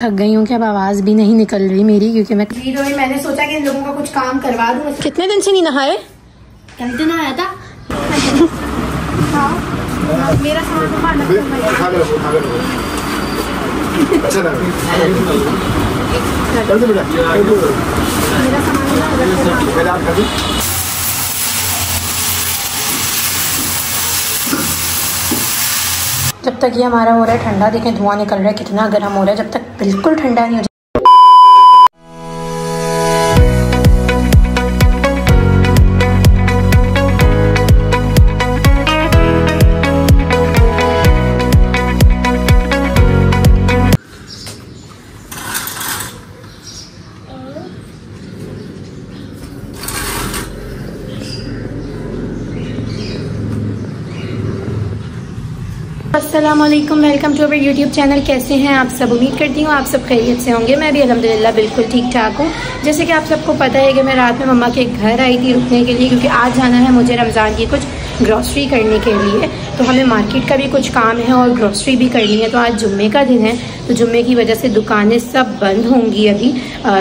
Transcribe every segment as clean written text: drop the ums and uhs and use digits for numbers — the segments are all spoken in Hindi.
थक गई हूँ कि अब आवाज़ भी नहीं निकल रही मेरी, क्योंकि मैंने सोचा कि इन लोगों का कुछ काम करवा दूँ। कितने दिन से नहीं नहाए? कल दिन आया था। हाँ, मेरा सामान जब तक ये हमारा हो रहा है ठंडा, देखें धुआं निकल रहा है कितना गर्म हो रहा है। जब तक बिल्कुल ठंडा नहीं हो जाए। अस्सलामुअलैकुम, welcome to our YouTube channel. कैसे हैं आप सब? उम्मीद करती हूँ आप सब खैरियत से होंगे। मैं भी अल्हम्दुलिल्लाह बिल्कुल ठीक ठाक हूँ। जैसे कि आप सबको पता है कि मैं रात में मम्मा के घर आई थी रुकने के लिए, क्योंकि आज जाना है मुझे रमज़ान की कुछ ग्रॉसरी करने के लिए। तो हमें मार्केट का भी कुछ काम है और ग्रॉसरी भी करनी है। तो आज जुम्मे का दिन है, तो जुम्मे की वजह से दुकानें सब बंद होंगी। अभी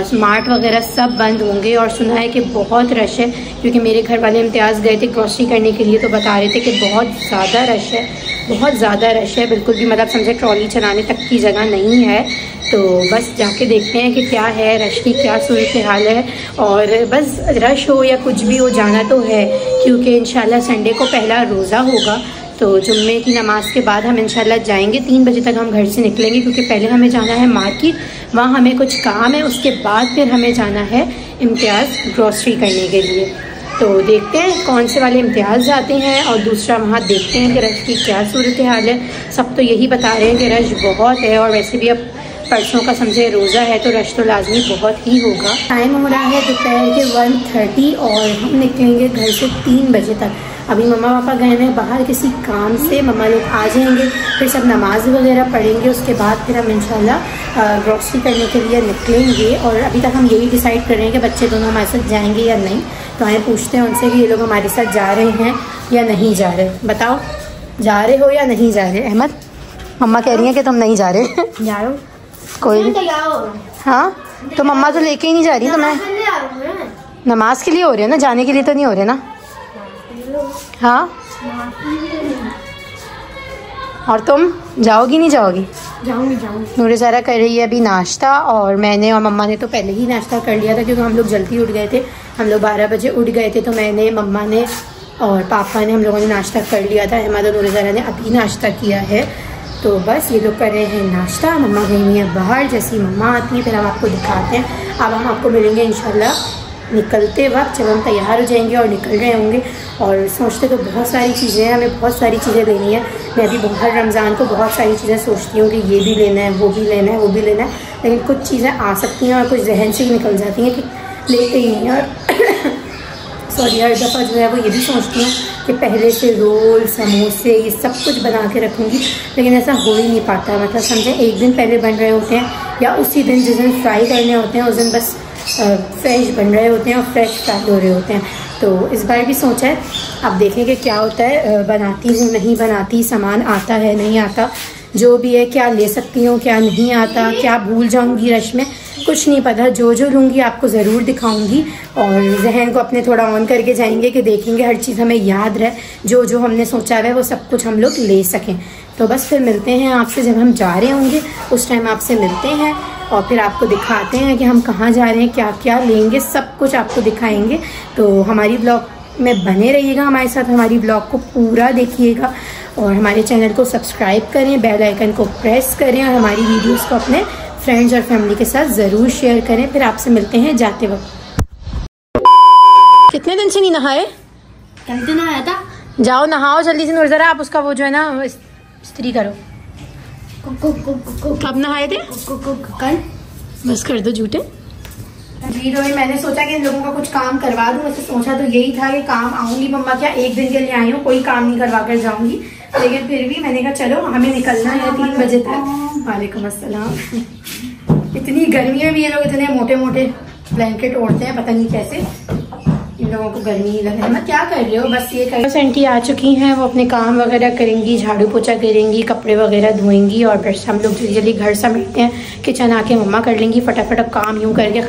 स्मार्ट वगैरह सब बंद होंगे। और सुना है कि बहुत रश है, क्योंकि मेरे घर वाले इम्तियाज़ गए थे ग्रॉसरी करने के लिए, तो बता रहे थे कि बहुत ज़्यादा रश है, बहुत ज़्यादा रश है। बिल्कुल भी मतलब समझे ट्रॉली चलाने तक की जगह नहीं है। तो बस जाके देखते हैं कि क्या है, रश की क्या सूरत हाल है। और बस रश हो या कुछ भी हो, जाना तो है, क्योंकि इंशाल्लाह संडे को पहला रोज़ा होगा। तो जुम्मे की नमाज के बाद हम इंशाल्लाह जाएंगे। 3 बजे तक हम घर से निकलेंगे, क्योंकि पहले हमें जाना है मार्केट, वहाँ हमें कुछ काम है। उसके बाद फिर हमें जाना है इम्तियाज़ ग्रॉसरी करने के लिए। तो देखते हैं कौन से वाले इम्तियाज़ जाते हैं, और दूसरा वहाँ देखते हैं कि रश की क्या सूरत हाल है। सब तो यही बता रहे हैं कि रश बहुत है, और वैसे भी अब परसों का समझे रोज़ा है, तो रश तो लाजमी बहुत ही होगा। टाइम हो रहा है दोपहर के 1:30 और हम निकलेंगे घर से 3 बजे तक। अभी मम्मा पापा गए हैं बाहर किसी काम से, मम्मा लोग आ जाएंगे, फिर सब नमाज वगैरह पढ़ेंगे। उसके बाद फिर हम इंशाल्लाह ग्रॉसरी करने के लिए निकलेंगे। और अभी तक हम यही डिसाइड कर रहे हैं कि बच्चे दोनों हमारे साथ जाएंगे या नहीं। तो आए पूछते हैं उनसे कि ये लोग हमारे साथ जा रहे हैं या नहीं जा रहे। बताओ, जा रहे हो या नहीं जा रहे? अहमद, मम्मा कह रही हैं कि तुम नहीं जा रहे। जाओ कोई नहीं। हाँ, तो मम्मा तो लेके ही नहीं जा रही। तो मैं नमाज के लिए हो रहे हैं ना, जाने के लिए तो नहीं हो रहे ना? हाँ, और तुम जाओगी नहीं जाओगी? जाऊंगी। नूरे ज़ारा कर रही है अभी नाश्ता, और मैंने और मम्मा ने तो पहले ही नाश्ता कर लिया था, क्योंकि हम लोग जल्दी उठ गए थे। हम लोग 12 बजे उठ गए थे। तो मैंने, मम्मा ने और पापा ने, हम लोगों ने नाश्ता कर लिया था। अहमद और नूरे ज़ारा ने अभी नाश्ता किया है। तो बस ये लोग कर रहे हैं नाश्ता। मम्मा गई हुई है बाहर, जैसी मम्मा आती है फिर हम आपको दिखाते हैं। अब हम आपको मिलेंगे इंशाल्लाह निकलते वक्त, जब हम तैयार हो जाएंगे और निकल रहे होंगे। और सोचते तो बहुत सारी चीज़ें हैं, हमें बहुत सारी चीज़ें लेनी है। मैं भी हर रमज़ान को बहुत सारी चीज़ें सोचती हूँ कि ये भी लेना है, वो भी लेना है, वो भी लेना है। लेकिन कुछ चीज़ें आ सकती हैं और कुछ जहन से ही निकल जाती हैं कि लेते ही नहीं। और सॉरी, हर दफ़ा जो है वो ये भी सोचती हूँ कि पहले से रोल, समोसे, ये सब कुछ बना के रखूँगी, लेकिन ऐसा हो ही नहीं पाता। मतलब समझे, एक दिन पहले बन रहे होते हैं, या उसी दिन जिस दिन फ्राई करने होते हैं उस दिन बस फ्रेश बन रहे होते हैं और फ्रेश फ्राई हो रहे होते हैं। तो इस बार भी सोचा है, अब देखेंगे क्या होता है। बनाती हूँ नहीं बनाती, सामान आता है नहीं आता, जो भी है, क्या ले सकती हूँ क्या नहीं आता, क्या भूल जाऊँगी रश में, कुछ नहीं पता। जो लूँगी आपको ज़रूर दिखाऊँगी। और जहन को अपने थोड़ा ऑन करके जाएंगे कि देखेंगे हर चीज़ हमें याद रहे, जो हमने सोचा है वो सब कुछ हम लोग ले सकें। तो बस फिर मिलते हैं आपसे जब हम जा रहे होंगे, उस टाइम आपसे मिलते हैं और फिर आपको दिखाते हैं कि हम कहाँ जा रहे हैं, क्या क्या लेंगे, सब कुछ आपको दिखाएंगे। तो हमारी ब्लॉग में बने रहिएगा हमारे साथ, हमारी ब्लॉग को पूरा देखिएगा, और हमारे चैनल को सब्सक्राइब करें, बेल आइकन को प्रेस करें, और हमारी वीडियोस को अपने फ्रेंड्स और फैमिली के साथ ज़रूर शेयर करें। फिर आपसे मिलते हैं जाते वक्त। कितने दिन से नहीं नहाए? कल दिन आया था। जाओ नहाओ जल्दी से। नूर ज़रा आप उसका वो जो है ना इस्त्री करो। कब नहाए थे? कल। बस कर दो झूठे। मैंने सोचा कि इन लोगों का कुछ काम करवा दूं। वैसे सोचा तो यही था कि काम आऊंगी मम्मा, क्या एक दिन के लिए आई हूँ, कोई काम नहीं करवा कर जाऊंगी। लेकिन फिर भी मैंने कहा चलो हमें निकलना है 3 बजे तक। वालेकुम अस्सलाम। इतनी गर्मी में भी ये लोग इतने मोटे मोटे ब्लैंकेट ओढ़ते हैं, पता नहीं कैसे। इन लोगों को गर्मी नहीं लग रही। मैं क्या कर रहे हो? बस ये कर। बस आंटी आ चुकी हैं, वो अपने काम वगैरह करेंगी, झाड़ू पोछा करेंगी, कपड़े वगैरह धोएंगी और बस हम लोग जल्दी जल्दी घर समेटते हैं। किचन आके मम्मा कर लेंगी फटाफट काम यूँ करके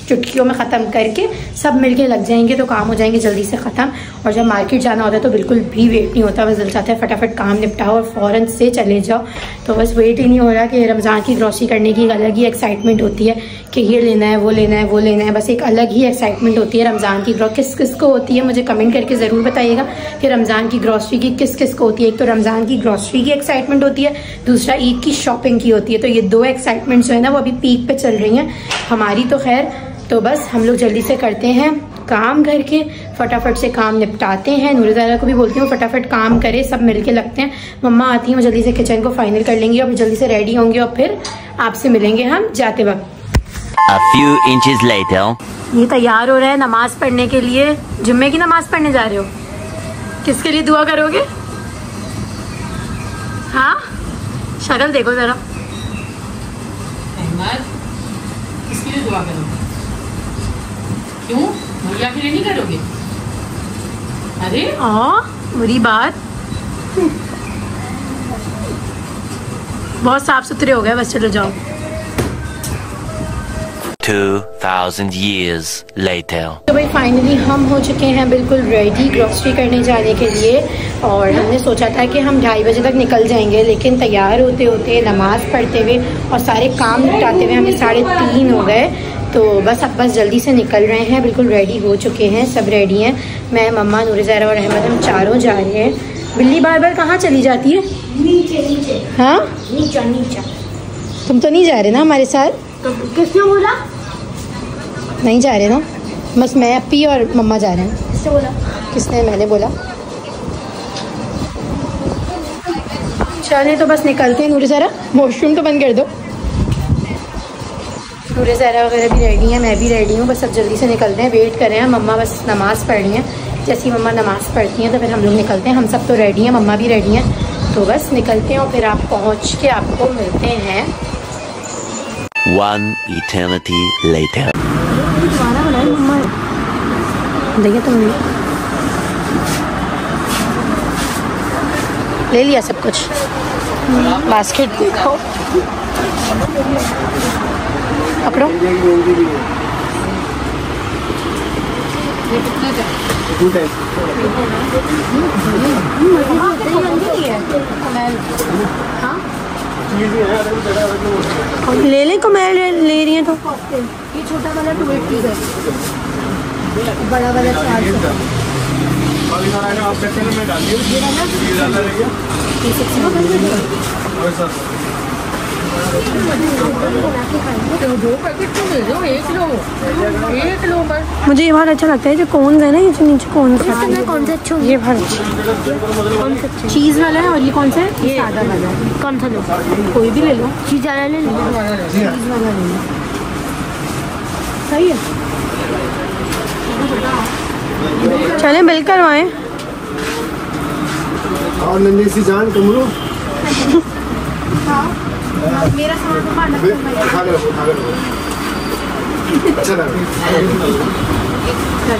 चुटकियों में ख़त्म करके सब मिलके लग जाएंगे तो काम हो जाएंगे जल्दी से ख़त्म। और जब मार्केट जाना होता है तो बिल्कुल भी वेट नहीं होता, बस दिल चाहता है फटाफट काम निपटाओ और फ़ौरन से चले जाओ। तो बस वेट ही नहीं हो रहा कि रमज़ान की ग्रॉसरी करने की एक अलग ही एक्साइटमेंट होती है कि ये लेना है वो लेना है वो लेना है, बस एक अलग ही एक्साइटमेंट होती है रमज़ान की। किस किस को होती है मुझे कमेंट करके ज़रूर बताइएगा कि रमज़ान की ग्रॉसरी की किस किस को होती है। एक तो रमज़ान की ग्रॉसरी की एक्साइटमेंट होती है, दूसरा ईद की शॉपिंग की होती है। तो ये दो एक्साइटमेंट जो है ना वो अभी पीक पे चल रही हैं हमारी। तो खैर तो बस हम लोग जल्दी से करते हैं काम, घर के फटाफट से काम निपटाते हैं। नूरज़ारा को भी बोलती हूँ फटाफट काम करे, सब मिलके लगते हैं। मम्मा आती हैं वो जल्दी से किचन को फाइनल कर लेंगी और फिर जल्दी से रेडी होंगे और फिर आपसे मिलेंगे हम जाते वक्त। A few inches later. ये तैयार हो रहा है नमाज पढ़ने के लिए। जुम्मे की नमाज पढ़ने जा रहे हो? किसके लिए दुआ करोगे? हाँ शक्ल देखो जरा। किसके लिए दुआ करोगे? क्यों? भैया के लिए नहीं करोगे? अरे बुरी बात। बहुत साफ सुथरे हो गए, बस चलो जाओ। 2000 years later. तो भाई फाइनली हम हो चुके हैं बिल्कुल रेडी ग्रॉसरी करने जाने के लिए। और हमने सोचा था कि हम 2:30 बजे तक निकल जाएंगे, लेकिन तैयार होते होते नमाज़ पढ़ते हुए और सारे काम निपटाते हुए हमें 3:30 हो गए। तो बस अब जल्दी से निकल रहे हैं, बिल्कुल रेडी हो चुके हैं, सब रेडी हैं। मैं, मम्मा, नूरज़ारा और अहमद हम चारों जा रहे हैं। बिल्ली बार बार कहाँ चली जाती है? नीचे नीचे। हाँ नीचा नीचा। तुम तो नहीं जा रहे ना हमारे साथ? किसने बोला? नहीं जा रहे ना, बस मैं, अपी और मम्मा जा रहे हैं। किसने बोला? किसने? मैंने बोला। चलें तो बस निकलते हैं। नूरज़ारा वॉशरूम तो बंद कर दो। नूरज़ारा वगैरह भी रेडी हैं, मैं भी रेडी हूँ, बस अब जल्दी से निकलते हैं। वेट कर रहे हैं, मम्मा बस नमाज़ पढ़ रही हैं। जैसे ही मम्मा नमाज़ पढ़ती हैं तो फिर हम लोग निकलते हैं। हम सब तो रेडी हैं, मम्मा भी रेडी हैं, तो बस निकलते हैं और फिर आप पहुँच के आपको मिलते हैं। 1 eternity later. देखिए तुमने ले लिया सब कुछ। बास्केट देखो, पकड़ो। ले ले, कमैल ले रही है तो ये छोटा वाला 280 है, बड़ा वाला 400। मुझे ये बहुत अच्छा लगता है जो कोन है ना, ये जो नीचे कोन सा है, कौन सा अच्छा? ये बहुत अच्छा। कौन सा अच्छा? चीज़ वाला है। और ये कौन सा है? ये सादा वाला है। कौन सा लो? कोई भी ले लो। चीज वाला ले लो। चीज़ वाला ले लो, सही है। चलें बिल करवाएं। और नन्ही सी जान कमरू। मेरा सामान तो खा लो। अच्छा लगा।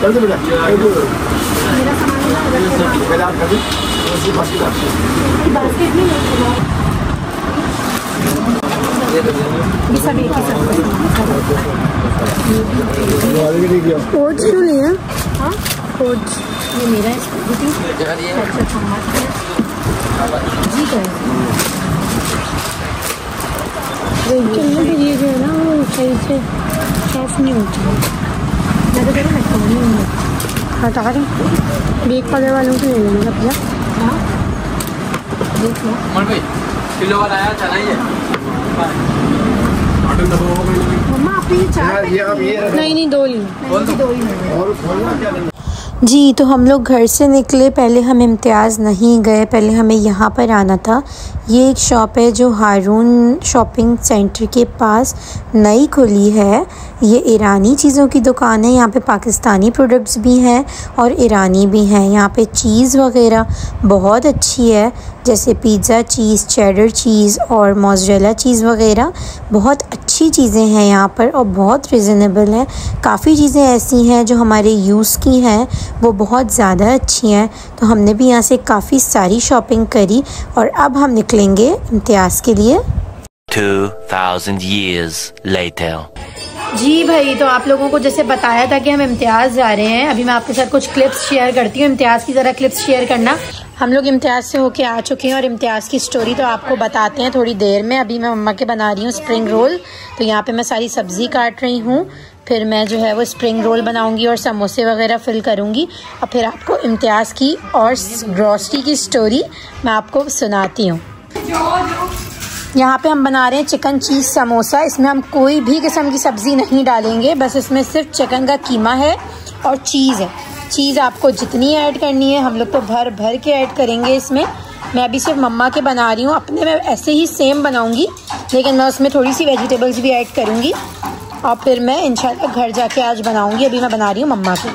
कर दो बेटा, कर दो। मेरा सामान पहले आप कर दो, उसके बाद बास्केट में ये सब एक ही सब नहीं। ओट्स क्यों लिए? हाँ ओट्स, ये मेरा है। जी चलने के लिए जो है ना वो सही से साफ नहीं होती है। मैं तो कह रही हूँ हटा रही। बेक कलर वालों को ले लेना भैया। हाँ देख लो। किलो वाला आया चलाइए। मम्मा आपने ये 4 ये अब ये नहीं 2 ली। और खोलना क्या लेना? जी, तो हम लोग घर से निकले, पहले हम इम्तियाज़ नहीं गए, पहले हमें यहाँ पर आना था। ये एक शॉप है जो हारून शॉपिंग सेंटर के पास नई खुली है। ये ईरानी चीज़ों की दुकान है। यहाँ पे पाकिस्तानी प्रोडक्ट्स भी हैं और ईरानी भी हैं। यहाँ पे चीज़ वगैरह बहुत अच्छी है, जैसे पिज़्ज़ा चीज़, चेडर चीज़ और मोज़रेला चीज़ वगैरह बहुत अच्छी चीज़ें हैं यहाँ पर और बहुत रिजनेबल है। काफ़ी चीज़ें ऐसी हैं जो हमारे यूज़ की हैं, वो बहुत ज़्यादा अच्छी हैं। तो हमने भी यहाँ से काफ़ी सारी शॉपिंग करी और अब हम निकलेंगे इम्तियाज़ के लिए। 2000 years later. जी भाई, तो आप लोगों को जैसे बताया था कि हम इम्तियाज़ जा रहे हैं। अभी मैं आपके साथ कुछ क्लिप्स शेयर करती हूँ। इम्तियाज़ की ज़रा क्लिप्स शेयर करना। हम लोग इम्तियाज़ से होके आ चुके हैं और इम्तियाज़ की स्टोरी तो आपको बताते हैं थोड़ी देर में। अभी मैं मम्मा के बना रही हूँ स्प्रिंग रोल, तो यहाँ पे मैं सारी सब्ज़ी काट रही हूँ। फिर मैं जो है वो स्प्रिंग रोल बनाऊंगी और समोसे वगैरह फिल करूँगी और फिर आपको इम्तियाज़ की और ग्रॉसरी की स्टोरी मैं आपको सुनाती हूँ। यहाँ पे हम बना रहे हैं चिकन चीज़ समोसा। इसमें हम कोई भी किस्म की सब्ज़ी नहीं डालेंगे, बस इसमें सिर्फ चिकन का कीमा है और चीज़ है। चीज़ आपको जितनी ऐड करनी है, हम लोग तो भर भर के ऐड करेंगे इसमें। मैं अभी सिर्फ मम्मा के बना रही हूँ, अपने में ऐसे ही सेम बनाऊँगी, लेकिन मैं उसमें थोड़ी सी वेजिटेबल्स भी ऐड करूँगी और फिर मैं इंशाल्लाह घर जाके आज बनाऊँगी। अभी मैं बना रही हूँ मम्मा की।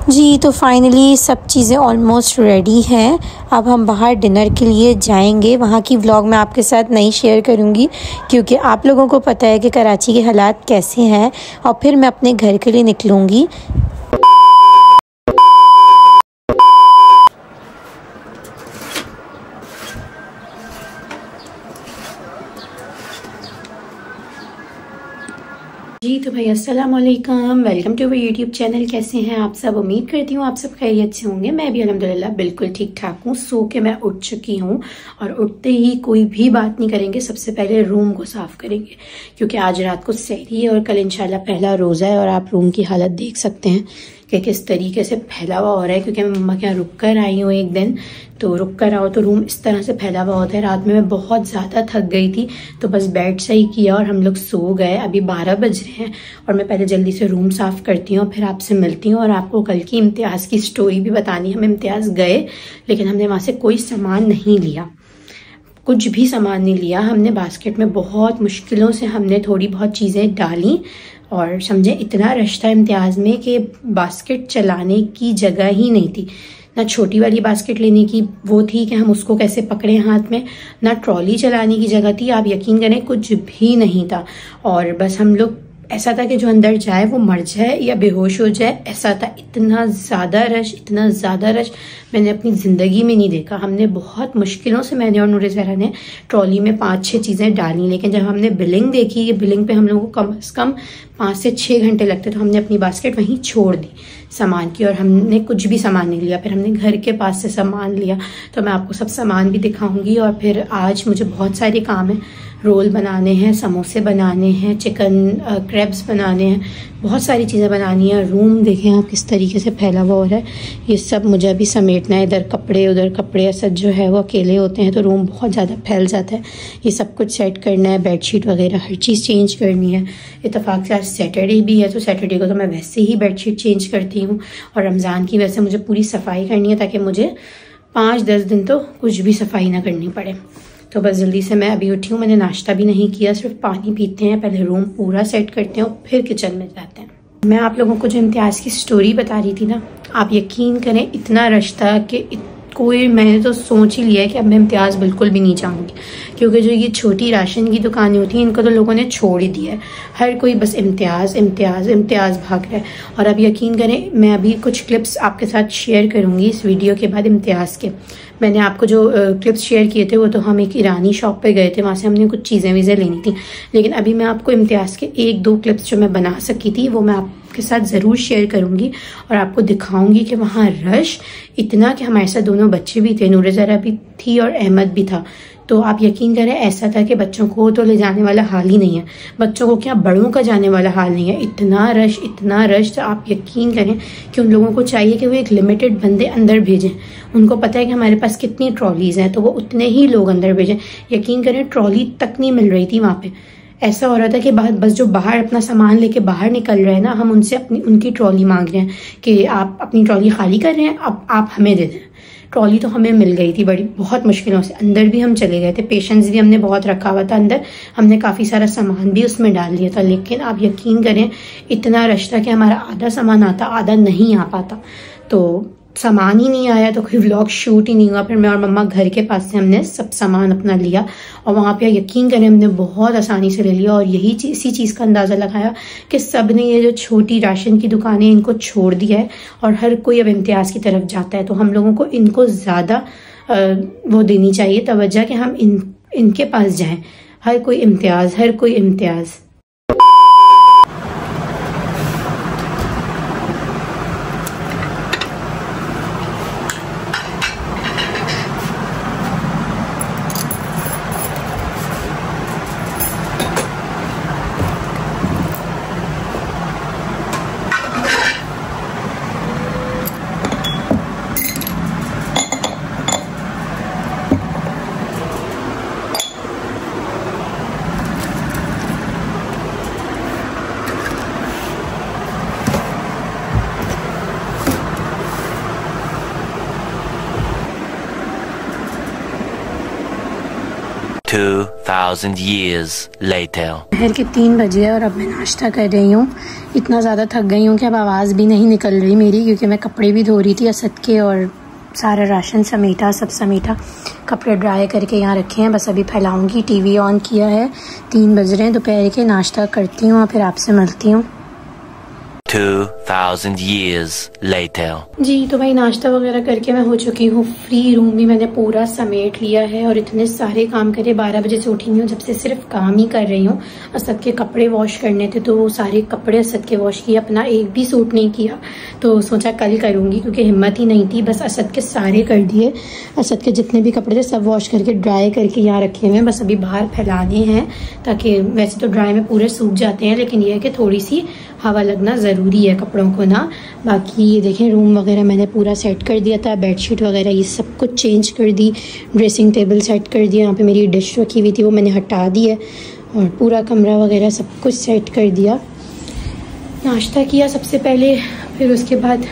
जी, तो फाइनली सब चीज़ें ऑलमोस्ट रेडी हैं। अब हम बाहर डिनर के लिए जाएंगे। वहाँ की व्लॉग मैं आपके साथ नहीं शेयर करूँगी क्योंकि आप लोगों को पता है कि कराची के हालात कैसे हैं, और फिर मैं अपने घर के लिए निकलूँगी। जी, तो भाई अस्सलाम वालेकुम, welcome to our YouTube channel. कैसे हैं आप सब? उम्मीद करती हूँ आप सब खैरियत से होंगे। मैं भी अल्हम्दुलिल्लाह बिल्कुल ठीक ठाक हूँ। सो के मैं उठ चुकी हूँ और उठते ही कोई भी बात नहीं करेंगे, सबसे पहले रूम को साफ करेंगे क्योंकि आज रात को सहरी है और कल इंशाल्लाह पहला रोज़ा है। और आप रूम की हालत देख सकते हैं कि किस तरीके से फैला हुआ हो रहा है, क्योंकि मैं मम्मा के यहाँ रुक कर आई हूँ एक दिन। तो रुक कर आओ तो रूम इस तरह से फैला हुआ होता है। रात में मैं बहुत ज़्यादा थक गई थी तो बस बेड से ही किया और हम लोग सो गए। अभी 12 बज रहे हैं और मैं पहले जल्दी से रूम साफ़ करती हूँ, फिर आपसे मिलती हूँ और आपको कल की इम्तियाज़ की स्टोरी भी बतानी। हम इम्तियाज़ गए लेकिन हमने वहाँ से कोई सामान नहीं लिया, कुछ भी सामान नहीं लिया। हमने बास्केट में बहुत मुश्किलों से हमने थोड़ी बहुत चीज़ें डाली और समझे इतना रश था इम्तियाज़ में कि बास्केट चलाने की जगह ही नहीं थी। ना छोटी वाली बास्केट लेने की वो थी कि हम उसको कैसे पकड़े हाथ में, ना ट्रॉली चलाने की जगह थी। आप यकीन करें कुछ भी नहीं था और बस हम लोग ऐसा था कि जो अंदर जाए वो मर जाए या बेहोश हो जाए, ऐसा था। इतना ज़्यादा रश मैंने अपनी ज़िंदगी में नहीं देखा। हमने बहुत मुश्किलों से, मैंने और नूर ज़हरा ने ट्रॉली में 5-6 चीज़ें डाली, लेकिन जब हमने बिलिंग देखी, ये बिलिंग पे हम लोगों को कम से कम 5 से 6 घंटे लगते, तो हमने अपनी बास्केट वहीं छोड़ दी सामान की और हमने कुछ भी सामान नहीं लिया। फिर हमने घर के पास से सामान लिया, तो मैं आपको सब सामान भी दिखाऊंगी। और फिर आज मुझे बहुत सारे काम हैं, रोल बनाने हैं, समोसे बनाने हैं, चिकन क्रैब्स बनाने हैं, बहुत सारी चीज़ें बनानी है। रूम देखें आप किस तरीके से फैला हुआ हो रहा है, ये सब मुझे अभी समेटना है। इधर कपड़े उधर कपड़े, ऐसा जो है वो अकेले होते हैं तो रूम बहुत ज़्यादा फैल जाता है। ये सब कुछ सेट करना है, बेडशीट वगैरह हर चीज़ चेंज करनी है। इत्तेफाक से आज सैटरडे भी है तो सैटरडे को तो मैं वैसे ही बेडशीट चेंज करती हूँ और रमज़ान की वजह से मुझे पूरी सफाई करनी है ताकि मुझे 5-10 दिन तो कुछ भी सफाई ना करनी पड़े। तो बस जल्दी से मैं अभी उठी हूँ, मैंने नाश्ता भी नहीं किया, सिर्फ पानी पीते हैं, पहले रूम पूरा सेट करते हैं और फिर किचन में जाते हैं। मैं आप लोगों को जो इम्तियाज़ की स्टोरी बता रही थी ना, आप यकीन करें इतना रश था कि कोई, मैंने तो सोच ही लिया है कि अब मैं इम्तियाज़ बिल्कुल भी नहीं जाऊँगी, क्योंकि जो ये छोटी राशन की दुकानें होती हैं इनको तो लोगों ने छोड़ ही दिया है। हर कोई बस इम्तियाज़ भाग रहा है। और अब यकीन करें मैं अभी कुछ क्लिप्स आपके साथ शेयर करूँगी इस वीडियो के बाद इम्तियाज़ के। मैंने आपको जो क्लिप्स शेयर किए थे वो तो हम एक ईरानी शॉप पे गए थे, वहाँ से हमने कुछ चीज़ें वीज़ें लेनी थी, लेकिन अभी मैं आपको इम्तियाज़ के 1-2 क्लिप्स जो मैं बना सकी थी वो मैं आपके साथ ज़रूर शेयर करूँगी और आपको दिखाऊँगी कि वहाँ रश इतना कि हमारे साथ दोनों बच्चे भी थे, नूर ज़हरा भी थी और अहमद भी था। तो आप यकीन करें ऐसा था कि बच्चों को तो ले जाने वाला हाल ही नहीं है, बच्चों को क्या बड़ों का जाने वाला हाल नहीं है। इतना रश तो आप यकीन करें कि उन लोगों को चाहिए कि वो एक लिमिटेड बंदे अंदर भेजें। उनको पता है कि हमारे पास कितनी ट्रॉलीज हैं तो वो उतने ही लोग अंदर भेजें। यकीन करें ट्रॉली तक नहीं मिल रही थी वहाँ पे, ऐसा हो रहा था कि बस जो बाहर अपना सामान लेके बाहर निकल रहे हैं ना, हम उनसे उनकी ट्रॉली मांग रहे हैं कि आप अपनी ट्रॉली खाली कर रहे हैं, अब आप हमें दे दें। ट्रॉली तो हमें मिल गई थी बहुत मुश्किलों से, अंदर भी हम चले गए थे, पेशेंस भी हमने बहुत रखा हुआ था अंदर, हमने काफ़ी सारा सामान भी उसमें डाल दिया था। लेकिन आप यकीन करें इतना रश था कि हमारा आधा सामान आता, आधा नहीं आ पाता, तो सामान ही नहीं आया तो कोई व्लॉग शूट ही नहीं हुआ। फिर मैं और मम्मा घर के पास से हमने सब सामान अपना लिया और वहाँ पे यकीन करें हमने बहुत आसानी से ले लिया। और इसी चीज़ का अंदाज़ा लगाया कि सब ने ये जो छोटी राशन की दुकानें इनको छोड़ दिया है और हर कोई अब इम्तियाज़ की तरफ जाता है, तो हम लोगों को इनको ज़्यादा वो देनी चाहिए तवज्जो कि हम इनके पास जाएं। हर कोई इम्तियाज़। 2,000 years later. दोपहर के 3 बजे और अब मैं नाश्ता कर रही हूँ। इतना ज़्यादा थक गई हूँ कि अब आवाज़ भी नहीं निकल रही मेरी, क्योंकि मैं कपड़े भी धो रही थी असद के और सारा राशन समेटा, सब समेटा, कपड़े ड्राई करके यहाँ रखे हैं, बस अभी फैलाऊंगी। टीवी ऑन किया है, 3 बज रहे हैं दोपहर के। नाश्ता करती हूँ और फिर आपसे मिलती हूँ। 2,000 years later. जी तो भाई नाश्ता वगैरह करके मैं हो चुकी हूँ फ्री। रूम भी मैंने पूरा समेट लिया है और इतने सारे काम करे। 12 बजे से उठी नहीं हूँ, जब से सिर्फ काम ही कर रही हूँ। असद के कपड़े वॉश करने थे तो वो सारे कपड़े असद के वॉश किए, अपना एक भी सूट नहीं किया, तो सोचा कल करूँगी क्योंकि हिम्मत ही नहीं थी। बस असद के सारे कर दिए, असद के जितने भी कपड़े थे सब वॉश करके ड्राई करके यहाँ रखे हुए हैं। बस अभी बाहर फैलाने हैं ताकि, वैसे तो ड्राई में पूरे सूख जाते हैं लेकिन ये है कि थोड़ी सी हवा लगना ज़रूरी है कपड़ों को ना। बाकी ये देखें रूम वगैरह मैंने पूरा सेट कर दिया था, बेडशीट वगैरह ये सब कुछ चेंज कर दी, ड्रेसिंग टेबल सेट कर दिया। यहाँ पे मेरी डिश रखी हुई थी वो मैंने हटा दी है और पूरा कमरा वगैरह सब कुछ सेट कर दिया। नाश्ता किया सबसे पहले, फिर उसके बाद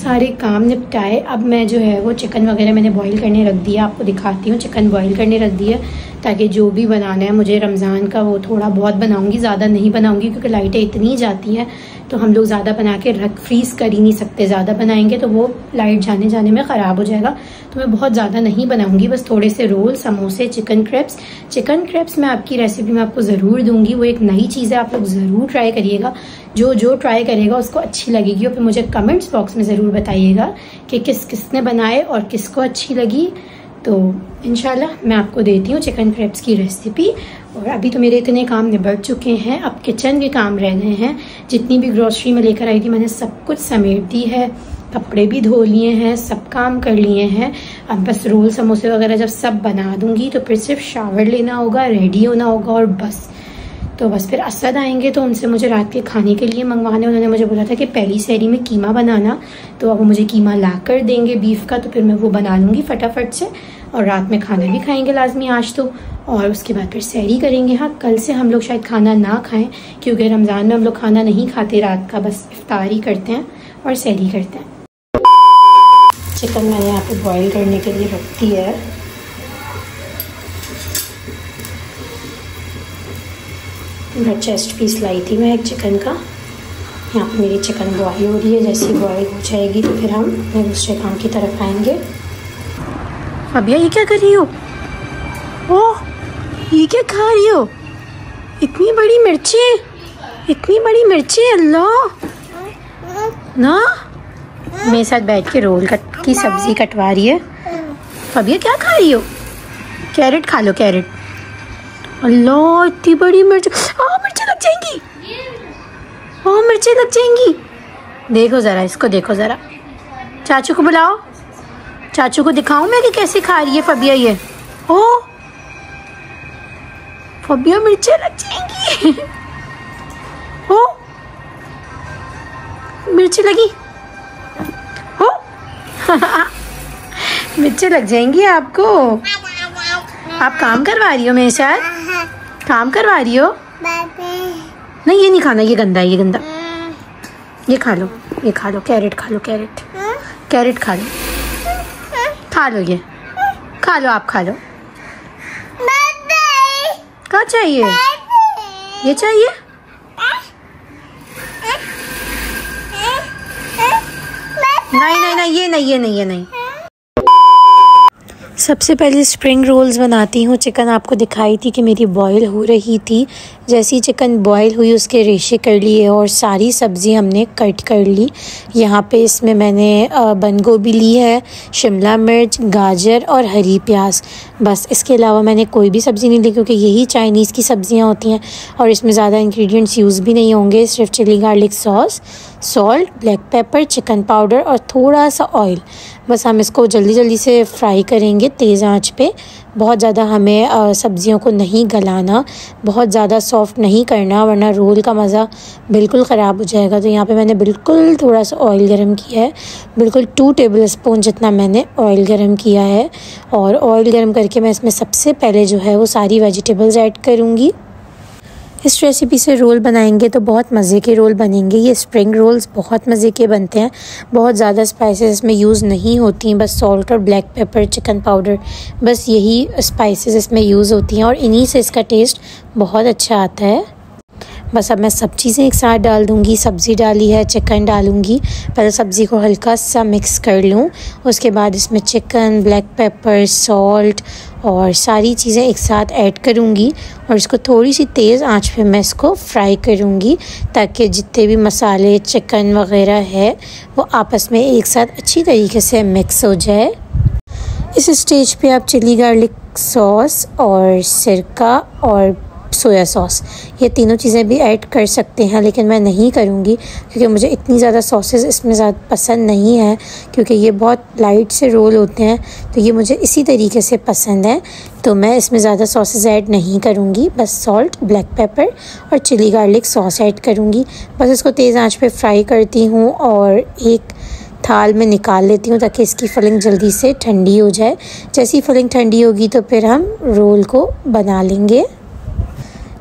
सारे काम निपटाए। अब मैं जो है वो चिकन वगैरह मैंने बॉईल करने रख दिया, आपको दिखाती हूँ। चिकन बॉईल करने रख दिया ताकि जो भी बनाना है मुझे रमज़ान का वो थोड़ा बहुत बनाऊंगी, ज़्यादा नहीं बनाऊंगी क्योंकि लाइटें इतनी जाती हैं तो हम लोग ज़्यादा बना के फ्रीज़ कर ही नहीं सकते। ज़्यादा बनाएंगे तो वो लाइट जाने में ख़राब हो जाएगा, तो मैं बहुत ज़्यादा नहीं बनाऊंगी। बस थोड़े से रोल, समोसे, चिकन क्रैप्स मैं आपकी रेसिपी में आपको ज़रूर दूंगी। वो एक नई चीज़ है, आप लोग ज़रूर ट्राई करिएगा। जो ट्राई करेगा उसको अच्छी लगेगी और फिर मुझे कमेंट्स बॉक्स में ज़रूर बताइएगा कि किसने बनाए और किसको अच्छी लगी। तो इंशाल्लाह मैं आपको देती हूँ चिकन क्रैप्स की रेसिपी। और अभी तो मेरे इतने काम निबट चुके हैं, अब किचन के काम रह गए हैं। जितनी भी ग्रोसरी में लेकर आई थी मैंने सब कुछ समेट दी है, कपड़े भी धो लिए हैं, सब काम कर लिए हैं। अब बस रोल, समोसे वगैरह जब सब बना दूंगी तो फिर सिर्फ शावर लेना होगा, रेडी होना होगा और बस। तो बस फिर असद आएंगे तो उनसे मुझे रात के खाने के लिए मंगवाने। उन्होंने मुझे बोला था कि पहली सहरी में कीमा बनाना, तो अब वो मुझे कीमा ला कर देंगे बीफ का, तो फिर मैं वो बना लूँगी फटाफट से और रात में खाना भी खाएंगे लाजमी आज तो। और उसके बाद फिर सहरी करेंगे। हाँ, कल से हम लोग शायद खाना ना खाएं क्योंकि रमज़ान में हम लोग खाना नहीं खाते रात का, बस इफ्तार ही करते हैं और सहरी करते हैं। चिकन मैंने यहाँ पे बॉईल करने के लिए रख दी है। पूरा चेस्ट पीस लाई थी मैं एक चिकन का। यहाँ पे मेरी चिकन बॉईल हो रही है, जैसे बॉईल हो जाएगी तो फिर हम अपने दूसरे काम की तरफ आएंगे। अब ये क्या कर रही हो? ओह, ये क्या खा रही हो? इतनी बड़ी मिर्ची, इतनी बड़ी मिर्ची, अल्लाह ना। मेरे साथ बैठ के रोल की सब्जी कटवा रही है। अब ये क्या खा रही हो? कैरेट खा लो, कैरेट। अल्लाह इतनी बड़ी मिर्च, मिर्चें लग जाएंगी, मिर्चें लग जाएंगी। देखो ज़रा इसको, देखो ज़रा। चाचू को बुलाओ, चाचू को दिखाऊं मैं कि कैसे खा रही है फबिया ये। ओ फबिया मिर्चें लग जाएंगी। ओ मिर्ची लगी, ओ मिर्चें लग जाएंगी आपको। आप काम करवा रही हो मेरे साथ, काम करवा रही हो? नहीं ये नहीं खाना, ये गंदा है, ये गंदा। ये खा लो, ये खा लो, कैरेट खा लो, कैरेट कैरेट खा लो, खा लो, ये खा लो, आप खा लो। क्या चाहिए? ये चाहिए? नहीं नहीं नहीं, ये नहीं, ये नहीं, ये नहीं। सबसे पहले स्प्रिंग रोल्स बनाती हूँ। चिकन आपको दिखाई थी कि मेरी बॉईल हो रही थी। जैसे ही चिकन बॉईल हुई उसके रेशे कर लिए और सारी सब्ज़ी हमने कट कर ली। यहाँ पे इसमें मैंने बंद गोभी ली है, शिमला मिर्च, गाजर और हरी प्याज, बस। इसके अलावा मैंने कोई भी सब्ज़ी नहीं ली क्योंकि यही चाइनीज़ की सब्ज़ियाँ होती हैं और इसमें ज़्यादा इंग्रेडिएंट्स यूज़ भी नहीं होंगे। सिर्फ chilli garlic sauce, salt, black pepper, chicken powder और थोड़ा सा ऑयल। बस हम इसको जल्दी जल्दी से फ्राई करेंगे तेज़ आंच पे। बहुत ज़्यादा हमें सब्ज़ियों को नहीं गलाना, बहुत ज़्यादा सॉफ्ट नहीं करना, वरना रोल का मज़ा बिल्कुल ख़राब हो जाएगा। तो यहाँ पे मैंने बिल्कुल थोड़ा सा ऑयल गरम किया है, बिल्कुल 2 टेबल स्पून जितना मैंने ऑयल गरम किया है। और ऑयल गरम करके मैं इसमें सबसे पहले जो है वो सारी वेजिटेबल्स ऐड करूँगी। इस रेसिपी से रोल बनाएंगे तो बहुत मज़े के रोल बनेंगे। ये स्प्रिंग रोल्स बहुत मज़े के बनते हैं, बहुत ज़्यादा स्पाइसेस इसमें यूज़ नहीं होती हैं, बस सॉल्ट और ब्लैक पेपर, चिकन पाउडर, बस यही स्पाइसेस इसमें यूज़ होती हैं और इन्हीं से इसका टेस्ट बहुत अच्छा आता है। बस अब मैं सब चीज़ें एक साथ डाल दूँगी। सब्ज़ी डाली है, चिकन डालूँगी। पहले सब्ज़ी को हल्का सा मिक्स कर लूँ, उसके बाद इसमें चिकन, ब्लैक पेपर, सॉल्ट और सारी चीज़ें एक साथ ऐड करूँगी और इसको थोड़ी सी तेज़ आंच पे मैं इसको फ्राई करूँगी ताकि जितने भी मसाले, चिकन वग़ैरह है वो आपस में एक साथ अच्छी तरीके से मिक्स हो जाए। इस स्टेज पे आप चिली गार्लिक सॉस और सिरका और सोया सॉस, ये तीनों चीज़ें भी ऐड कर सकते हैं, लेकिन मैं नहीं करूँगी क्योंकि मुझे इतनी ज़्यादा सॉसेस इसमें ज़्यादा पसंद नहीं है क्योंकि ये बहुत लाइट से रोल होते हैं, तो ये मुझे इसी तरीके से पसंद है। तो मैं इसमें ज़्यादा सॉसेस ऐड नहीं करूँगी, बस सॉल्ट, ब्लैक पेपर और चिली गार्लिक सॉस ऐड करूँगी। बस इसको तेज़ आंच पे फ्राई करती हूँ और एक थाल में निकाल लेती हूँ ताकि इसकी फिलिंग जल्दी से ठंडी हो जाए। जैसी फिलिंग ठंडी होगी तो फिर हम रोल को बना लेंगे।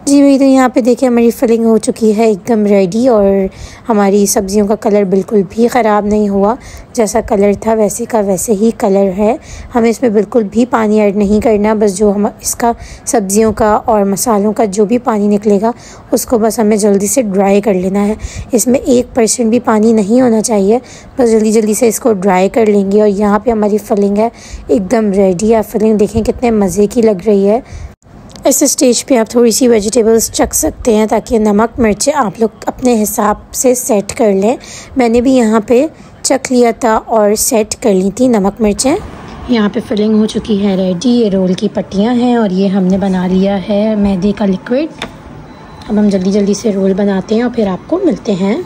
जी भाई, तो यहाँ पे देखिए हमारी फिलिंग हो चुकी है एकदम रेडी और हमारी सब्जियों का कलर बिल्कुल भी ख़राब नहीं हुआ। जैसा कलर था वैसे का वैसे ही कलर है। हमें इसमें बिल्कुल भी पानी ऐड नहीं करना, बस जो हम इसका सब्जियों का और मसालों का जो भी पानी निकलेगा उसको बस हमें जल्दी से ड्राई कर लेना है। इसमें 1% भी पानी नहीं होना चाहिए, बस जल्दी जल्दी से इसको ड्राई कर लेंगे। और यहाँ पर हमारी फिलिंग है एकदम रेडी। आप फिलिंग देखें कितने मज़े की लग रही है। इस स्टेज पे आप थोड़ी सी वेजिटेबल्स चख सकते हैं ताकि नमक मिर्चें आप लोग अपने हिसाब से सेट कर लें। मैंने भी यहाँ पे चख लिया था और सेट कर ली थी नमक मिर्चें। यहाँ पे फिलिंग हो चुकी है रेडी। ये रोल की पट्टियाँ हैं और ये हमने बना लिया है मैदे का लिक्विड। अब हम जल्दी जल्दी से रोल बनाते हैं और फिर आपको मिलते हैं।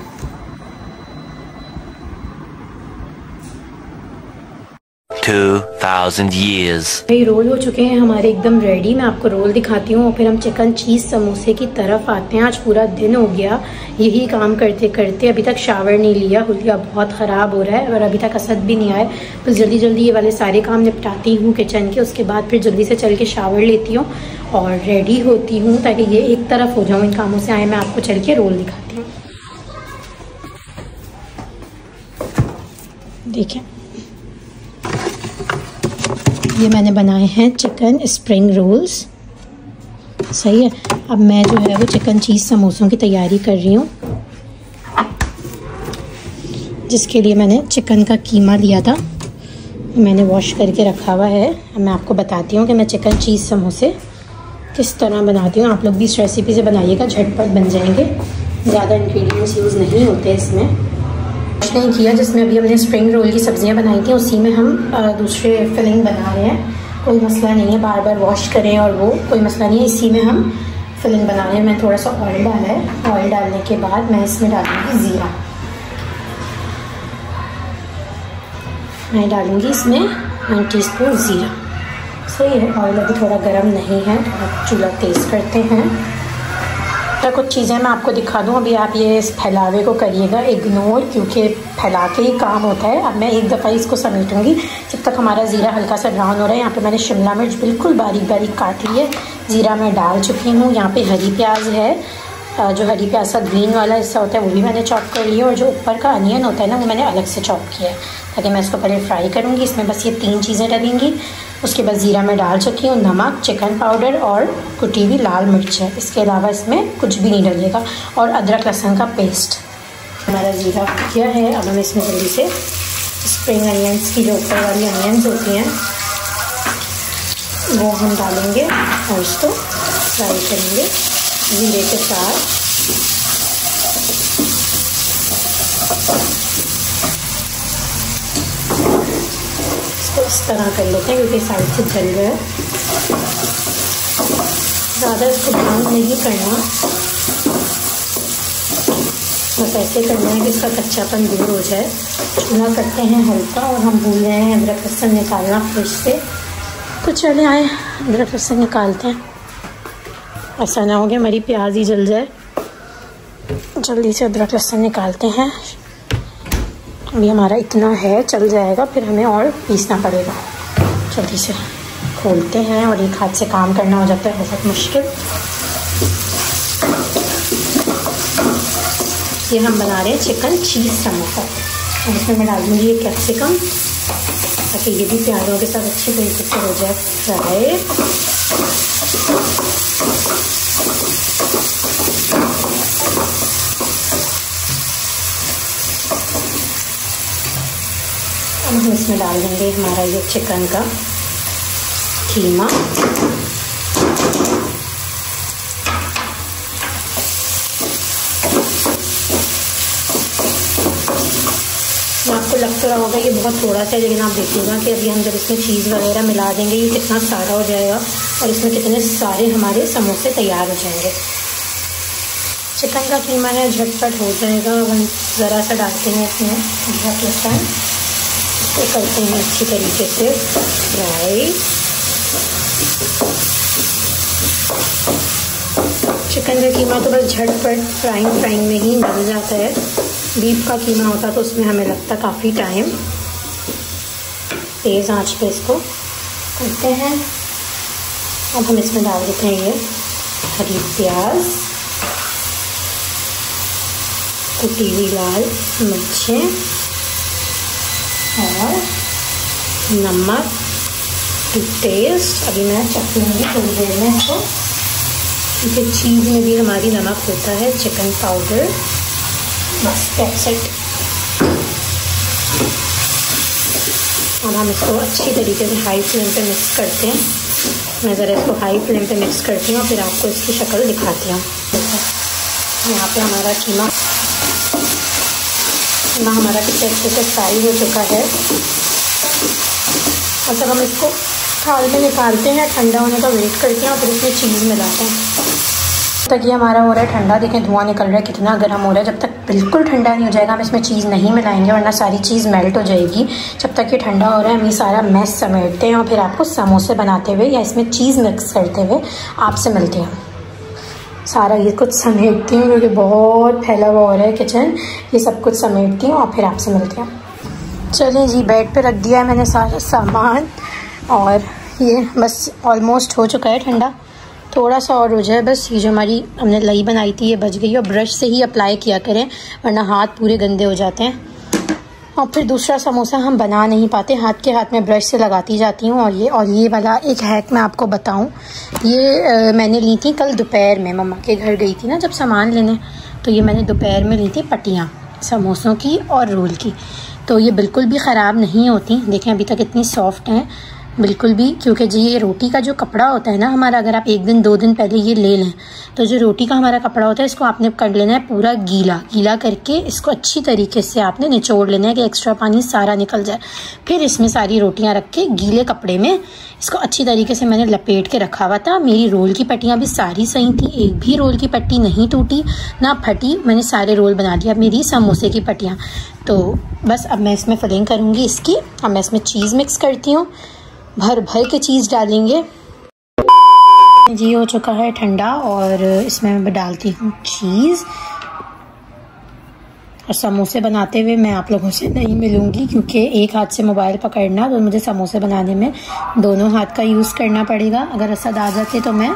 2000 years. भाई रोल हो चुके हैं हमारे एकदम रेडी। मैं आपको रोल दिखाती हूँ और फिर हम चिकन चीज़ समोसे की तरफ आते हैं। आज पूरा दिन हो गया यही काम करते करते, अभी तक शावर नहीं लिया। हुलिया बहुत ख़राब हो रहा है और अभी तक असद भी नहीं आया। बस जल्दी जल्दी ये वाले सारे काम निपटाती हूँ किचन के, उसके बाद फिर जल्दी से चल के शावर लेती हूँ और रेडी होती हूँ ताकि ये एक तरफ हो जाऊँ इन कामों से आए। मैं आपको चल के रोल दिखाती हूँ। देखिए ये मैंने बनाए हैं चिकन स्प्रिंग रोल्स। सही है। अब मैं जो है वो चिकन चीज़ समोसों की तैयारी कर रही हूँ, जिसके लिए मैंने चिकन का कीमा लिया था, मैंने वॉश करके रखा हुआ है। मैं आपको बताती हूँ कि मैं चिकन चीज़ समोसे किस तरह बनाती हूँ। आप लोग भी इस रेसिपी से बनाइएगा, झटपट बन जाएंगे। ज़्यादा इंग्रेडिएंट्स यूज़ नहीं होते इसमें। नहीं किया जिसमें अभी हमने स्प्रिंग रोल की सब्जियां बनाई थी उसी में हम दूसरे फिलिंग बना रहे हैं। कोई मसला नहीं है, बार बार वॉश करें और वो कोई मसला नहीं है। इसी में हम फिलिंग बना रहे हैं। मैं थोड़ा सा ऑयल डाला है। ऑयल डालने के बाद मैं इसमें डालूंगी ज़ीरा। मैं डालूंगी इसमें 1 टीस्पून ज़ीरा। सही है। ऑयल अभी थोड़ा गर्म नहीं है, थोड़ा चूल्हा तेज़ करते हैं। कुछ चीज़ें मैं आपको दिखा दूं, अभी आप ये इस फैलावे को करिएगा इग्नोर, क्योंकि फैला के ही काम होता है। अब मैं एक दफ़ा इसको समेटूंगी जब तक हमारा ज़ीरा हल्का सा ब्राउन हो रहा है। यहाँ पे मैंने शिमला मिर्च बिल्कुल बारीक बारीक काट ली है, ज़ीरा मैं डाल चुकी हूँ। यहाँ पे हरी प्याज है, जो हरी प्याज का ग्रीन वाला हिस्सा होता है वो भी मैंने चॉप कर लिया, और जो ऊपर का अनियन होता है ना वो मैंने अलग से चॉप किया है, ताकि मैं इसको पहले फ्राई करूँगी। इसमें बस ये 3 चीज़ें डलेंगी। उसके बाद ज़ीरा मैं डाल चुकी हूँ, नमक, चिकन पाउडर और कुटी हुई लाल मिर्च है। इसके अलावा इसमें कुछ भी नहीं डलेगा, और अदरक लहसुन का पेस्ट। हमारा ज़ीरा किया है। अब हम इसमें जल्दी से स्प्रिंग अनियंस की जो ऊपर वाली अनियंस होती हैं वो हम डालेंगे और इसको फ्राई करेंगे ज़ीरे के साथ। इसको इस तरह कर लेते हैं क्योंकि साइड से जल रहा है। ज़्यादा इसको ब्राउन नहीं करना, बस ऐसे करना है कि इसका कच्चापन दूर हो जाए। चूल्हा करते हैं हल्का, और हम भूल रहे हैं अदरक लहसुन निकालना फ्रिज से। तो चले आए अदरक लहसुन निकालते हैं, ऐसा ना हो कि हमारी प्याज ही जल जाए। जल्दी से अदरक लहसुन निकालते हैं। अभी हमारा इतना है, चल जाएगा, फिर हमें और पीसना पड़ेगा। जल्दी से खोलते हैं, और एक हाथ से काम करना हो जाता है बहुत मुश्किल। ये हम बना रहे हैं चिकन चीज़ समोसा, और इसमें मैं डाल दूँगी ये कैप्सिकम, ताकि ये भी प्याज़ों के साथ अच्छी तरीके से हो जाए फ्राई। अब हम इसमें डाल देंगे हमारा ये चिकन का कीमा। आपको लग तो रहा होगा ये बहुत थोड़ा सा है, लेकिन आप देखिएगा कि अभी हम जब इसमें चीज़ वगैरह मिला देंगे ये कितना सारा हो जाएगा, और इसमें कितने सारे हमारे समोसे तैयार हो जाएंगे। चिकन का कीमा है, झटपट हो जाएगा। ज़रा सा डालते हैं इसमें अदरक लहसुन, इसको करते हैं अच्छी तरीके से फ्राई। चिकन का कीमा तो बस झटपट फ्राइंग में ही बन जाता है। बीफ का कीमा होता तो उसमें हमें लगता काफ़ी टाइम। तेज़ आंच पे इसको करते हैं। अब हम इसमें डाल देते हैं ये हरी प्याज, कुटी हुई लाल मिर्चें और नमक टू टेस्ट। अभी मैं चख लूँगी थोड़ी देर में इसको, क्योंकि चीज़ में भी हमारी नमक होता है, चिकन पाउडर, बस दैट्स इट। अब हम इसको अच्छी तरीके से हाई फ्लेम पे मिक्स करते हैं। मैं ज़रा इसको हाई फ्लेम पे मिक्स करती हूँ, फिर आपको इसकी शक्ल दिखाती हूँ। यहाँ पे हमारा कीमा हमारा कितने अच्छे से फ्राई हो चुका है। और जब हम इसको थाल में निकालते हैं, ठंडा होने का वेट करते हैं, और फिर इसमें चीज़ मिलाते हैं। तब तक ये हमारा हो रहा है ठंडा। देखें धुआं निकल रहा है, कितना गर्म हो रहा है। जब तक बिल्कुल ठंडा नहीं हो जाएगा हम इसमें चीज़ नहीं मिलाएंगे, वरना सारी चीज़ मेल्ट हो जाएगी। जब तक ये ठंडा हो रहा है हम ये सारा मैस समेटते हैं, और फिर आपको समोसे बनाते हुए या इसमें चीज़ मिक्स करते हुए आपसे मिलते हैं। सारा ये कुछ समेटती हूँ क्योंकि बहुत फैला हुआ हो रहा है किचन। ये सब कुछ समेटती हूँ और फिर आपसे मिलते हैं। चलिए जी, बेड पे रख दिया है मैंने सारा सामान, और ये बस ऑलमोस्ट हो चुका है ठंडा। थोड़ा सा और हो जाए बस। ये जो हमारी हमने लई बनाई थी ये बच गई, और ब्रश से ही अप्लाई किया करें वरना हाथ पूरे गंदे हो जाते हैं। और फिर दूसरा समोसा हम बना नहीं पाते, हाथ के हाथ में ब्रश से लगाती जाती हूँ। और ये वाला एक हैक मैं आपको बताऊँ, ये मैंने ली थी कल दोपहर में, मम्मा के घर गई थी ना जब सामान लेने, तो ये मैंने दोपहर में ली थी पट्टियाँ समोसों की और रोल की। तो ये बिल्कुल भी ख़राब नहीं होती। देखें अभी तक इतनी सॉफ्ट हैं बिल्कुल भी, क्योंकि जी ये रोटी का जो कपड़ा होता है ना हमारा, अगर आप 1 दिन 2 दिन पहले ये ले लें तो जो रोटी का हमारा कपड़ा होता है इसको आपने कर लेना है पूरा गीला करके। इसको अच्छी तरीके से आपने निचोड़ लेना है कि एक्स्ट्रा पानी सारा निकल जाए। फिर इसमें सारी रोटियां रख के गीले कपड़े में इसको अच्छी तरीके से मैंने लपेट के रखा हुआ था। मेरी रोल की पट्टियाँ भी सारी सही थी, एक भी रोल की पट्टी नहीं टूटी ना फटी। मैंने सारे रोल बना दिया मेरी समोसे की पट्टियाँ। तो बस अब मैं इसमें फिलिंग करूँगी इसकी। अब मैं इसमें चीज़ मिक्स करती हूँ, भर भर के चीज़ डालेंगे। जी हो चुका है ठंडा और इसमें मैं डालती हूँ चीज़। और समोसे बनाते हुए मैं आप लोगों से नहीं मिलूंगी क्योंकि एक हाथ से मोबाइल पकड़ना, तो मुझे समोसे बनाने में दोनों हाथ का यूज़ करना पड़ेगा। अगर असद आ जाते तो मैं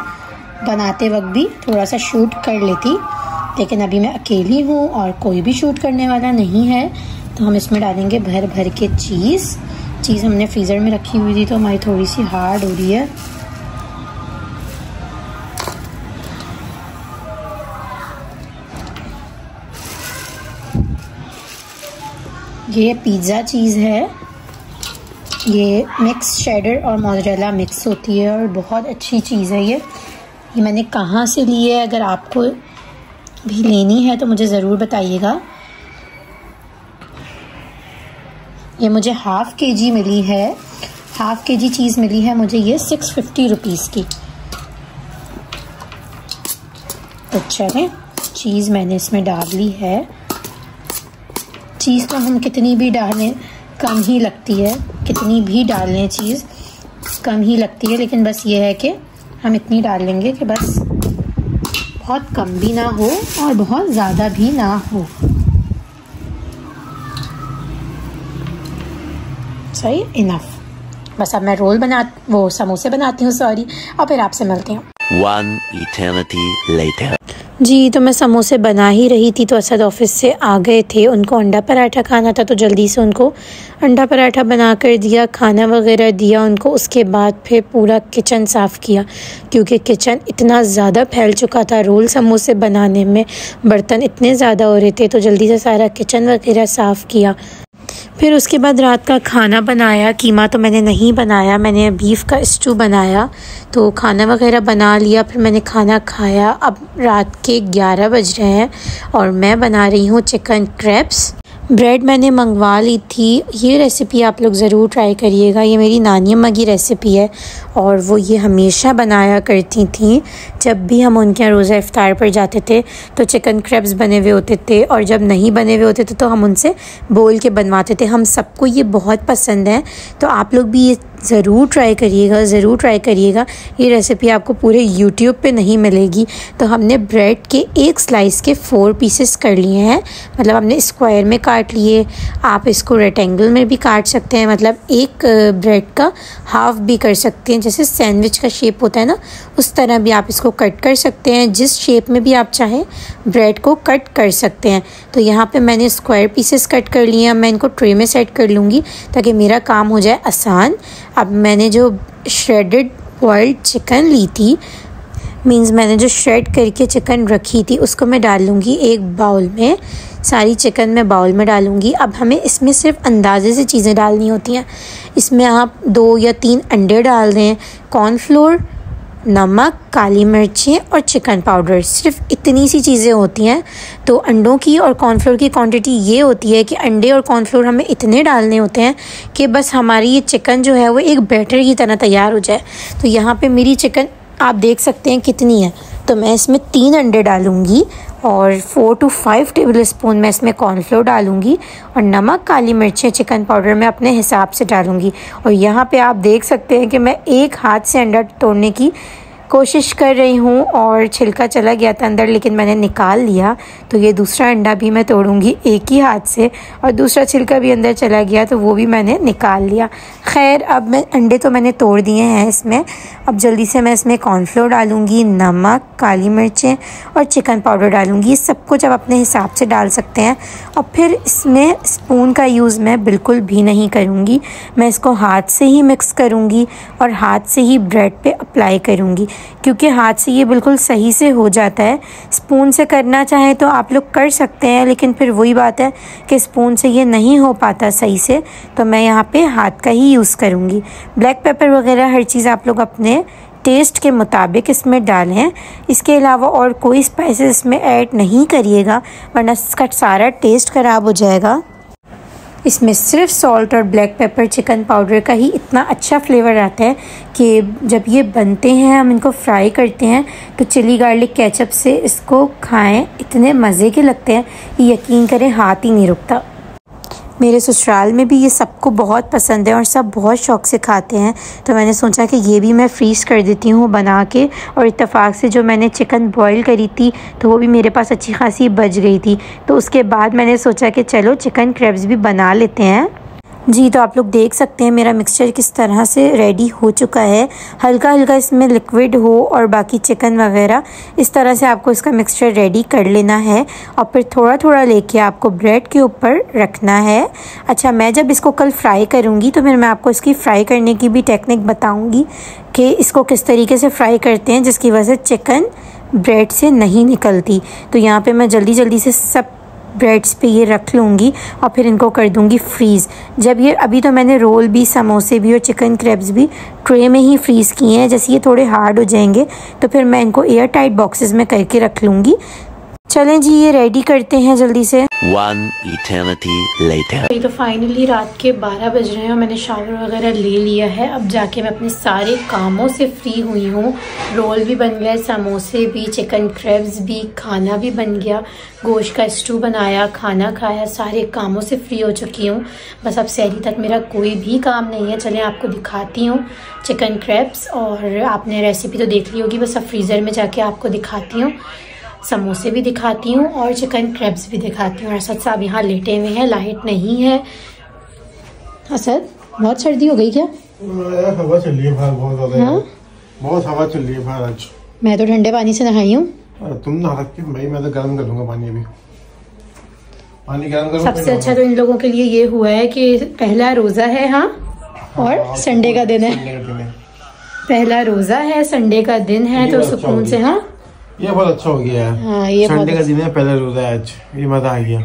बनाते वक्त भी थोड़ा सा शूट कर लेती, लेकिन अभी मैं अकेली हूँ और कोई भी शूट करने वाला नहीं है। तो हम इसमें डालेंगे भर भर के चीज़ हमने फ्रीज़र में रखी हुई थी तो हमारी थोड़ी सी हार्ड हो रही है। ये पिज़्ज़ा चीज़ है, ये मिक्स शेडर और मोज़रेला मिक्स होती है और बहुत अच्छी चीज़ है। ये मैंने कहाँ से ली है, अगर आपको भी लेनी है तो मुझे ज़रूर बताइएगा। ये मुझे हाफ़ केजी मिली है, हाफ़ केजी चीज़ मिली है मुझे ये 650 रुपीज़ की। तो चलें, चीज़ मैंने इसमें डाल ली है। चीज़ तो हम कितनी भी डालें कम ही लगती है, कितनी भी डाल लें चीज़ कम ही लगती है, लेकिन बस ये है कि हम इतनी डाल लेंगे कि बस बहुत कम भी ना हो और बहुत ज़्यादा भी ना हो। सही, इनफ। बस अब मैं समोसे बनाती हूँ और फिर आपसे मिलते हैं। One eternity later. जी, तो मैं समोसे बना ही रही थी तो असद ऑफिस से आ गए थे, उनको अंडा पराठा खाना था तो जल्दी से उनको अंडा पराठा बना कर दिया, खाना वगैरह दिया उनको। उसके बाद फिर पूरा किचन साफ़ किया क्योंकि किचन इतना ज़्यादा फैल चुका था रोल समोसे बनाने में, बर्तन इतने ज़्यादा हो रहे थे तो जल्दी से सारा किचन वगैरह साफ़ किया। फिर उसके बाद रात का खाना बनाया। कीमा तो मैंने नहीं बनाया, मैंने बीफ का स्टू बनाया। तो खाना वगैरह बना लिया, फिर मैंने खाना खाया। अब रात के 11 बज रहे हैं और मैं बना रही हूँ चिकन क्रैब्स। ब्रेड मैंने मंगवा ली थी। ये रेसिपी आप लोग ज़रूर ट्राई करिएगा, ये मेरी नानी अम्मा की रेसिपी है और वो ये हमेशा बनाया करती थी। जब भी हम उनके यहाँ रोज़ा इफ्तार पर जाते थे तो चिकन क्रैब्स बने हुए होते थे और जब नहीं बने हुए होते थे तो हम उनसे बोल के बनवाते थे। हम सबको ये बहुत पसंद है, तो आप लोग भी ये ज़रूर ट्राई करिएगा। ये रेसिपी आपको पूरे यूट्यूब पे नहीं मिलेगी। तो हमने ब्रेड के एक स्लाइस के 4 पीसेस कर लिए हैं, मतलब हमने स्क्वायर में काट लिए। आप इसको रेक्टेंगल में भी काट सकते हैं, मतलब एक ब्रेड का हाफ भी कर सकते हैं, जैसे सैंडविच का शेप होता है ना, उस तरह भी आप इसको कट कर सकते हैं। जिस शेप में भी आप चाहें ब्रेड को कट कर सकते हैं। तो यहाँ पे मैंने स्क्वायर पीसेस कट कर लिए हैं। मैं इनको ट्रे में सेट कर लूँगी ताकि मेरा काम हो जाए आसान। अब मैंने जो श्रेडेड बॉइल्ड चिकन ली थी, मींस मैंने जो श्रेड करके चिकन रखी थी, उसको मैं डाल लूँगी एक बाउल में। सारी चिकन मैं बाउल में डालूँगी। अब हमें इसमें सिर्फ अंदाजे से चीज़ें डालनी होती हैं। इसमें आप 2 या 3 अंडे डाल दें, कॉर्नफ्लोर, नमक, काली मिर्चें और चिकन पाउडर, सिर्फ इतनी सी चीज़ें होती हैं। तो अंडों की और कॉर्नफ्लोर की क्वांटिटी ये होती है कि अंडे और कॉर्नफ्लोर हमें इतने डालने होते हैं कि बस हमारी ये चिकन जो है वो एक बैटर की तरह तैयार हो जाए। तो यहाँ पे मेरी चिकन आप देख सकते हैं कितनी है। तो मैं इसमें 3 अंडे डालूँगी और 4 to 5 टेबल स्पून मैं इसमें कॉर्नफ्लोर डालूँगी और नमक, काली मिर्चें, चिकन पाउडर मैं अपने हिसाब से डालूँगी। और यहाँ पे आप देख सकते हैं कि मैं एक हाथ से अंडा तोड़ने की कोशिश कर रही हूँ और छिलका चला गया था अंदर, लेकिन मैंने निकाल लिया। तो ये दूसरा अंडा भी मैं तोड़ूंगी एक ही हाथ से और दूसरा छिलका भी अंदर चला गया तो वो भी मैंने निकाल लिया। खैर, अब मैं अंडे तो मैंने तोड़ दिए हैं इसमें। अब जल्दी से मैं इसमें कॉर्नफ्लोर डालूँगी, नमक, काली मिर्चें और चिकन पाउडर डालूँगी। ये सब कुछ आप अपने हिसाब से डाल सकते हैं। और फिर इसमें स्पून का यूज़ मैं बिल्कुल भी नहीं करूँगी, मैं इसको हाथ से ही मिक्स करूँगी और हाथ से ही ब्रेड पे अप्लाई करूँगी, क्योंकि हाथ से ये बिल्कुल सही से हो जाता है। स्पून से करना चाहे तो आप लोग कर सकते हैं, लेकिन फिर वही बात है कि स्पून से ये नहीं हो पाता सही से, तो मैं यहाँ पे हाथ का ही यूज़ करूँगी। ब्लैक पेपर वगैरह हर चीज़ आप लोग अपने टेस्ट के मुताबिक इसमें डालें। इसके अलावा और कोई स्पाइसेस इसमें ऐड नहीं करिएगा, वरना इसका सारा टेस्ट ख़राब हो जाएगा। इसमें सिर्फ सॉल्ट और ब्लैक पेपर, चिकन पाउडर का ही इतना अच्छा फ्लेवर आता है कि जब ये बनते हैं, हम इनको फ्राई करते हैं तो चिली गार्लिक केचप से इसको खाएं, इतने मज़े के लगते हैं कि यकीन करें हाथ ही नहीं रुकता। मेरे ससुराल में भी ये सबको बहुत पसंद है और सब बहुत शौक़ से खाते हैं, तो मैंने सोचा कि ये भी मैं फ्रीज़ कर देती हूँ बना के। और इत्तेफाक से जो मैंने चिकन बॉईल करी थी तो वो भी मेरे पास अच्छी खासी बच गई थी, तो उसके बाद मैंने सोचा कि चलो चिकन क्रैब्स भी बना लेते हैं। जी, तो आप लोग देख सकते हैं मेरा मिक्सचर किस तरह से रेडी हो चुका है। हल्का हल्का इसमें लिक्विड हो और बाकी चिकन वगैरह इस तरह से आपको इसका मिक्सचर रेडी कर लेना है और फिर थोड़ा थोड़ा लेके आपको ब्रेड के ऊपर रखना है। अच्छा, मैं जब इसको कल फ्राई करूँगी तो फिर मैं आपको इसकी फ़्राई करने की भी टेक्निक बताऊँगी कि इसको किस तरीके से फ़्राई करते हैं जिसकी वजह से चिकन ब्रेड से नहीं निकलती। तो यहाँ पर मैं जल्दी जल्दी से सब ब्रेड्स पे ये रख लूँगी और फिर इनको कर दूँगी फ्रीज़। जब ये अभी तो मैंने रोल भी, समोसे भी और चिकन क्रैब्स भी ट्रे में ही फ्रीज़ किए हैं। जैसे ये थोड़े हार्ड हो जाएंगे तो फिर मैं इनको एयर टाइट बॉक्सेस में करके रख लूँगी। चलें जी, ये रेडी करते हैं जल्दी से। 1 eternity later. तो फाइनली रात के 12 बज रहे हैं और मैंने शावर वगैरह ले लिया है। अब जाके मैं अपने सारे कामों से फ्री हुई हूँ। रोल भी बन गया, समोसे भी, चिकन क्रैब्स भी, खाना भी बन गया, गोश्त का स्टू बनाया, खाना खाया, सारे कामों से फ्री हो चुकी हूँ। बस अब सहरी तक मेरा कोई भी काम नहीं है। चलें आपको दिखाती हूँ चिकन क्रैब्स, और आपने रेसिपी तो देख ली होगी, बस अब फ्रीज़र में जाके आपको दिखाती हूँ। समोसे भी दिखाती हूँ और चिकन क्रैब्स भी दिखाती हूँ। असद साहब यहाँ लेटे हुए हैं, लाइट नहीं है। असद, बहुत सर्दी हो गई क्या? हवा चल रही है बाहर बहुत ज़्यादा। हाँ? बहुत हवा चल रही है बाहर आज। मैं तो ठंडे पानी से नहाई हूँ। तुम नहा सकती हो भाई, मैं तो गर्म कर दूंगा पानी। अभी पानी गर्म करो। सबसे अच्छा तो इन लोगों के लिए ये हुआ है कि पहला रोज़ा है। हाँ, और संडे का दिन है। पहला रोज़ा है, संडे का दिन है, तो सुकून से। हाँ, ये बहुत अच्छा हो गया है। हाँ, ये संडे का दिन है, पहला रोजा है आज। ये मजा आ गया,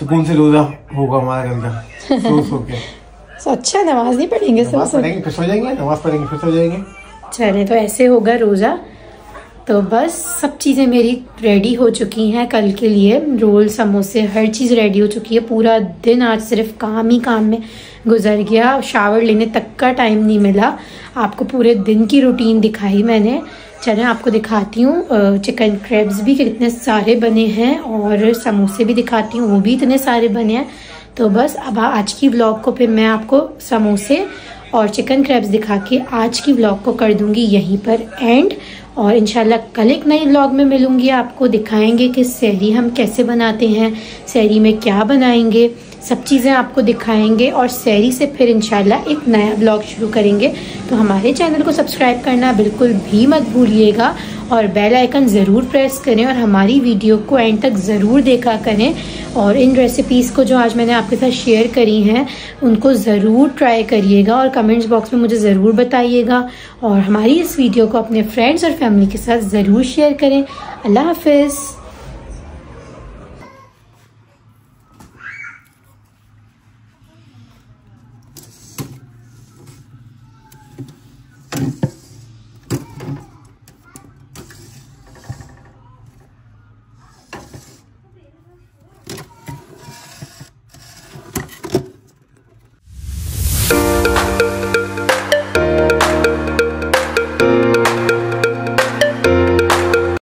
सुकून से रोजा होगा हमारा घर का। सो के अच्छा, नमाज नहीं पढ़ेंगे? नमाज पढ़ेंगे फिर सो जाएंगे, नमाज पढ़ेंगे फिर सो जाएंगे। चले, तो ऐसे होगा रोजा। तो बस सब चीज़ें मेरी रेडी हो चुकी हैं कल के लिए। रोल, समोसे, हर चीज़ रेडी हो चुकी है। पूरा दिन आज सिर्फ काम ही काम में गुजर गया। शावर लेने तक का टाइम नहीं मिला। आपको पूरे दिन की रूटीन दिखाई मैंने। चलें आपको दिखाती हूँ चिकन क्रैब्स भी कितने सारे बने हैं और समोसे भी दिखाती हूँ, वो भी इतने सारे बने हैं। तो बस अब आज की व्लॉग को फिर मैं आपको समोसे और चिकन क्रैब्स दिखा के आज की व्लॉग को कर दूँगी यहीं पर एंड। और इंशाल्लाह कल एक नई व्लॉग में मिलूँगी। आपको दिखाएंगे कि सहरी हम कैसे बनाते हैं, सहरी में क्या बनाएंगे, सब चीज़ें आपको दिखाएंगे। और सहरी से फिर इंशाल्लाह एक नया ब्लॉग शुरू करेंगे। तो हमारे चैनल को सब्सक्राइब करना बिल्कुल भी मत भूलिएगा और बेल आइकन ज़रूर प्रेस करें और हमारी वीडियो को एंड तक ज़रूर देखा करें। और इन रेसिपीज़ को जो आज मैंने आपके साथ शेयर करी हैं उनको ज़रूर ट्राई करिएगा और कमेंट्स बॉक्स में मुझे ज़रूर बताइएगा। और हमारी इस वीडियो को अपने फ्रेंड्स और फैमिली के साथ ज़रूर शेयर करें। अल्लाह हाफिज़।